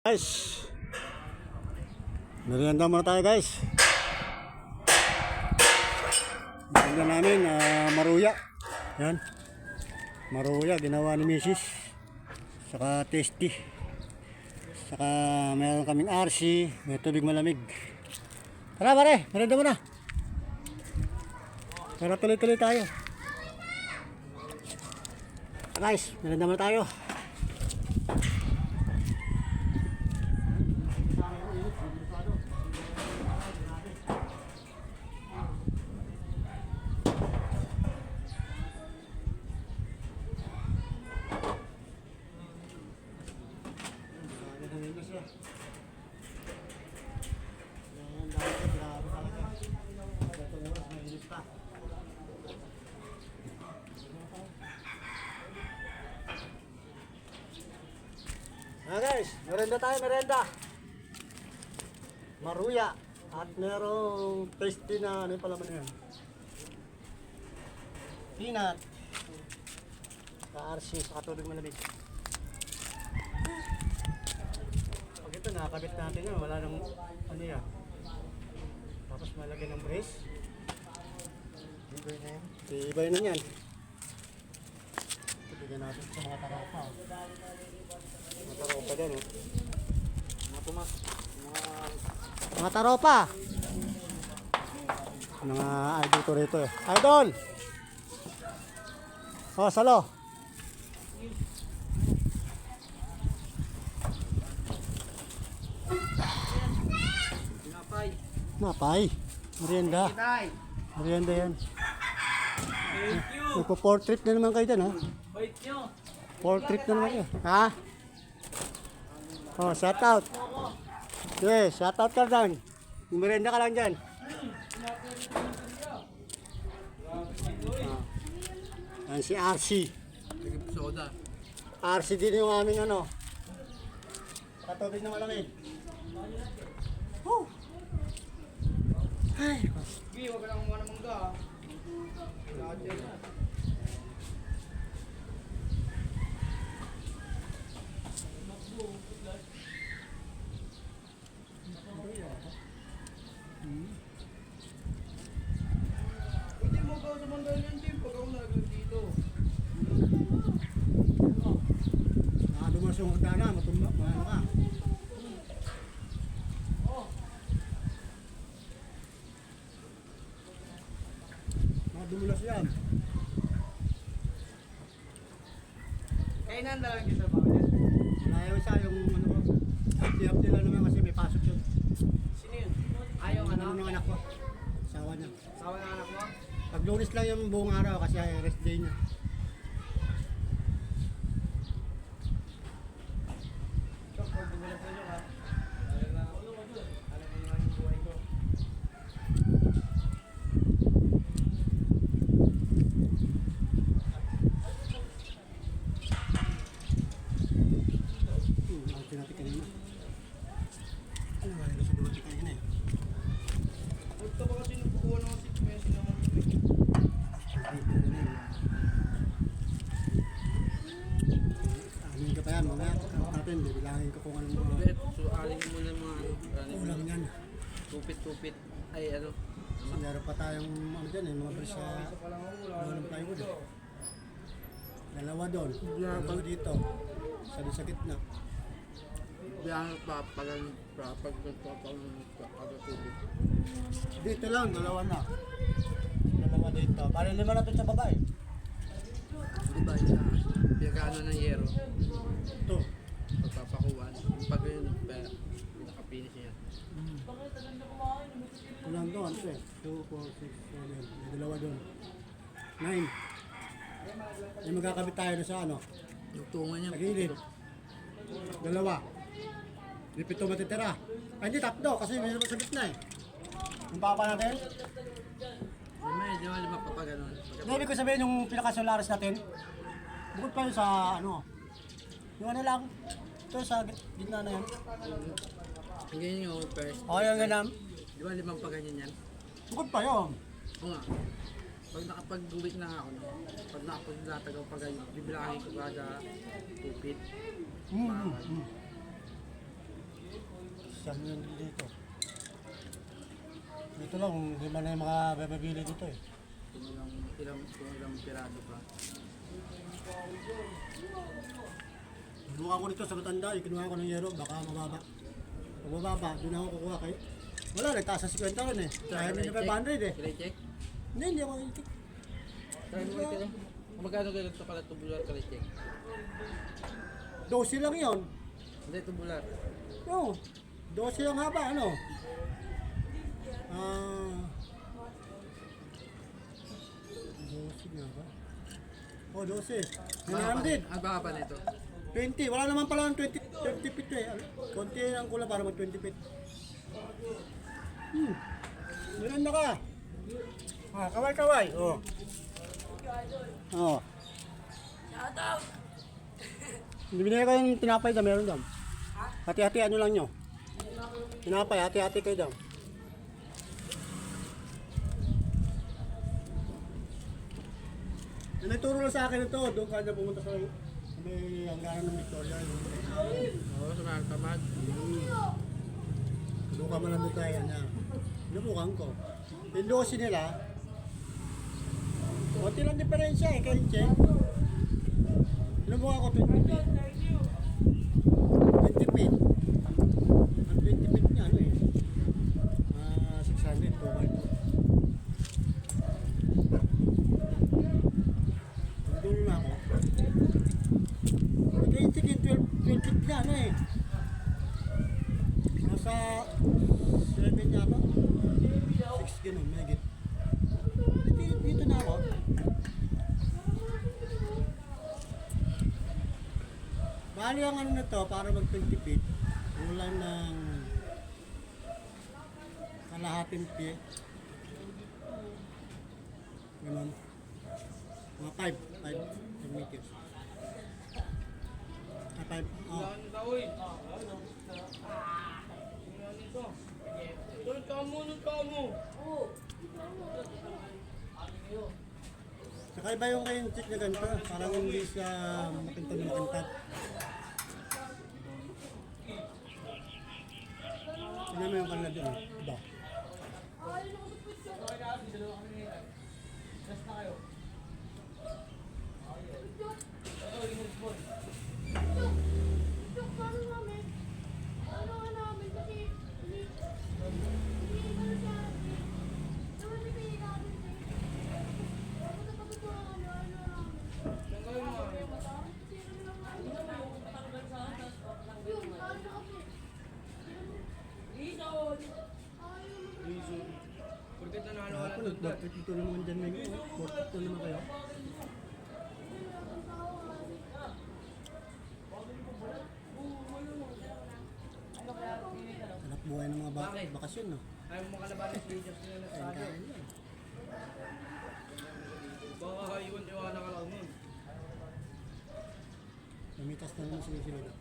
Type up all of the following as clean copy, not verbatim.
Guys, merienda muna tayo guys. Merienda namin, maruya. Yan, maruya, ginawa ni Mrs. Saka tasty. Saka meron kaming RC, may tubig malamig. Tara pare, merienda muna. Tara tuloy-tuloy tayo. Guys, merienda muna tayo. Guys, merenda tayo, merenda. Maruya. At merong tasty na, ano yung palaman yan? Peanut. Ka-RC, saka tubig malamig. Pag ito, nakakabit natin yan. Wala nang, ano yan. Tapos malagyan ng brace. Ibay na yan. Ito, bigyan natin sa mga tarapa. Mga taropa dyan, oh. Mga taropa. Mga idol ko rito, eh. Idol! Oh, salo. Napay. Merienda. Merienda yan. Nagpo-portrait na naman kayo dyan, ha? Portrait na naman kayo. Ha? Oh, shout out. Okay, shout out ka dyan. Merienda ka lang dyan. Yan si RC. RC din yung aming ano. Katubig na malamig. Oh. Ay. Huwag ka lang kumuha ng mangga. Pwede mo ba sa mangga yan, Tim? Pag ako naglag dito. Dumas yung hagdana, matumba, ano ka. Dumulas yan. Kainan na lang dito ba yan? Ayaw siya yung ano ko. Tiyap nila naman kasi may pasok yun. Sino yun? Ayaw Ano ng anak ko. Asawa niya. Sawa ng anak mo? Pag Lunes lang yung buong araw kasi rest day niya. Chok, huwag bumulat na nyo ha. Alam mo yung buhay ko. Nakita natin kanina. Ano ba yung gusto natin kanina eh. Huwag ka ba kasi nagkukuha ng 6 meses naman ito eh. Amin ka pa yan, mamaya natin, bibilangin ko kung anong mga Bet, so alin mo na mga ulam yan. tupit-tupit. Ay, ano? Kasi meron pa tayong ano dyan eh, mga bris sa ng plywood eh. Dalawa doon, dalawa dito, sa gitna. Bilang pagkakatubig. Dito lang, dalawa na. Dalawa dito. Para lima na doon sa baba eh. Di ba isa? Pinagano ng yero. Ito. Pagpapakuan. Pag yun, nakapinis niya. Kulang doon, ito eh. 2, 4, 6, 7. May dalawa doon. 9. May magkakabit tayo na sa ano. Yung tunga niya. Sa gilid. Dalawa. Di pito matitira. Ay, hindi, tatlo. Kasi may sa gitna eh. Yung papa natin. Di ba lima pa pa ganun? Hindi, ibig ko sabihin yung pinaka-solaris natin. Bukod pa yun sa ano. Yung ano lang. Ito sa gitna na yan. Ang ganyan yung first. O, yung ganam. Di ba limang pa ganyan yan? Bukod pa yun. Oo nga. Pag nakapag-uwit na ako, no? Pag nakapag-latag ako pag bibilangin ko kada tupit. Siyam yun dito. Dito lang, hindi man na yung mga bebebili dito eh. Kung ilang pirado pa. Kinuha ko dito sa matanda, kinuha ko ng yero, baka mababa. Kung mababa, doon ako kukuha kayo. Wala, nagtaas sa 50 rin eh. Kaya may 500 eh. Kilay check? Hindi ako itik. Kaya mo ito. Magkano kayo ito pala tubular kilay check? 12 lang yun. Hindi tubular. No, 12 lang haba, ano? Ah... 12 nga ba? Oh, 12. 900. Ang baka pa nito? 20. Wala naman pala ng 20 feet eh. Konti ang kulang para mag 20 feet. Miranda ka. Ah, kaway-kaway. Oh. Oh. Binigay ko yung tinapay na meron daw. Hati-hati ano lang nyo. Tinapay, hati-hati kayo daw. Nagturo lang sa akin ito, doon ka na pumunta sa may hangganan ng Victoria. Oo, sa mga kamag. Doon ka man doon tayo na. Nabukan ko. Yung 12 nila, konti lang diferensya eh, kaya check. Nabukan ko 20 feet. 20 feet. Ang 20 feet niya ano eh. 600, 2x2. Doon na ako. Kaya sige, 12 feet niya ano eh. Nasa 7 yata. 6 ganun, megit. Dito na ako. Bali ang ano na to, para mag 20 feet. Ulan ng kalahating feet. Ganun. Mga 5 meters. 5, oh. Saka iba yung kayong check na ganito, parang hindi siya makintad. Tignan mo yung kanila doon, iba. Porket nanalo Ako, nag-portrait ito naman dyan na yun. Portrait ito naman kayo. Anak buhay ng mga bakasyon, no? Ayaw mo kalabanin sa videos nila na sa akin. Baka iwan-iwan ka lang nun. Namitas na naman sila na.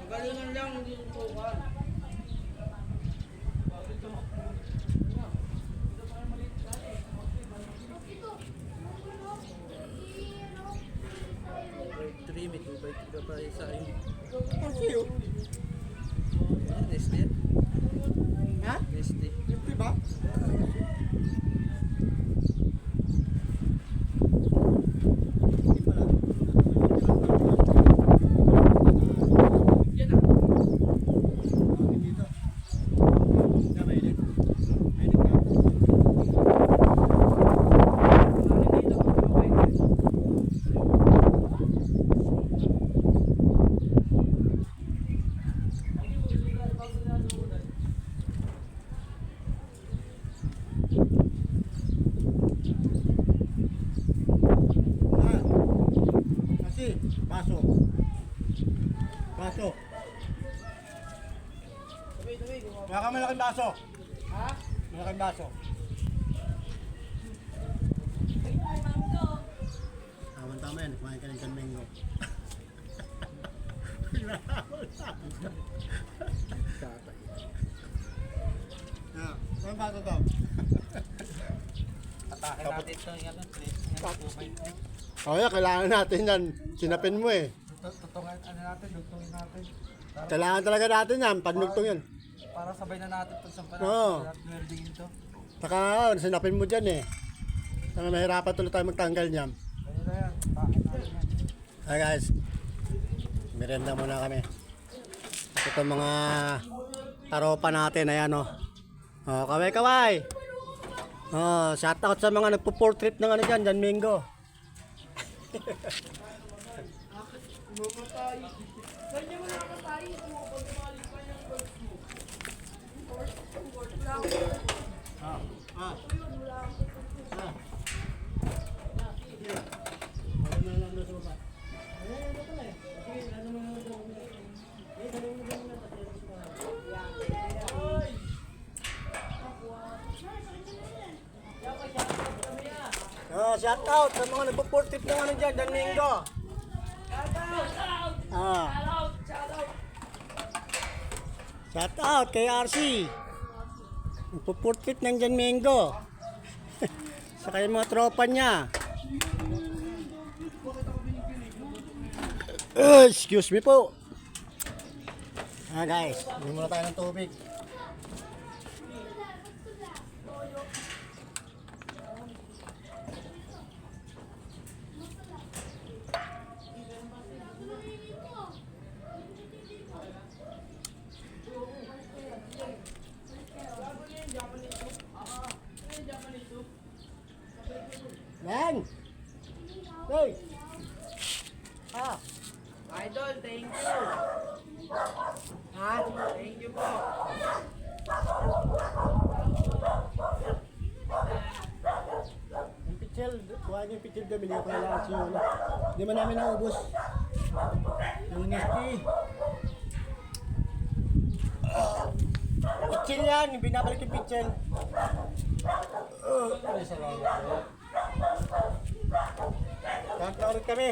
Magalingan lang, hindi susukan. May 3, may 2x2 ka pa isa. Kasi yun. Nestle. Ha? Nestle. Diba? Yan ah. Pasok. Pasok. Tuloy, Wala ka malaking baso. ha? Malaking baso. tama yan. Kumain ka ng San Mingo. Saan ba ito? Atake natin ito yung ano, please. O yan, kailangan natin yan. Sinapin mo eh. Tutungan, ano natin, dugtungin natin. Kailangan talaga natin yan. Panlugtong yan. Para sabay na natin ito sa Oo. welding ito. Saka sinapin mo dyan eh. Saka mahirapan tuloy tayo magtanggal niyan. Ganun na yan, atake natin yan. Hi guys. Merenda muna kami. Ito mga taropa natin. Ayan o. Oh, kaway. Oh, shout out sa mga nagpo-portrait ng ano dyan, Jan Mingo. Oh, shout out sa mga nagpo-portrait ng ano dyan, Jan Mingo. Shout out kay RC. Nagpo-portrait ng Jan Mingo. Sa kayong mga tropa niya. Excuse me po. Guys, hindi muna tayo ng tubig. Man! Hey! Idol, thank you. Thank you po. Yung pichel, kuha niyo yung pichel doon, binigyan ko na lang siya. Hindi man namin naubos. Yung nesti. Pichel yan, yung binabalik yung pichel. Start na ulit kami.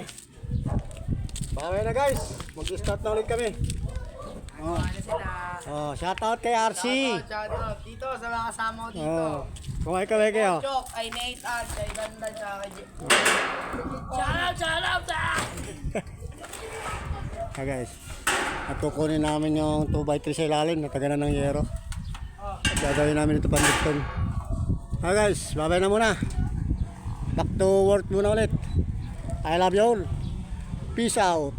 Baway na guys, mag-start na ulit kami. Ano sila? Oh, shout out kay RC. Shout out dito sa mga kasama ko dito. Oh, kumain kami kayo. Chok, kay Nathan, kay Ganda, tsaka kay Shout out! Ha guys, at kukunin namin yung 2x3 sa ilalim, nataga na ng yero. At gagawin namin ito pandugtong. Ha guys, babay na muna. Back to work muna ulit. I love you all. Peace out.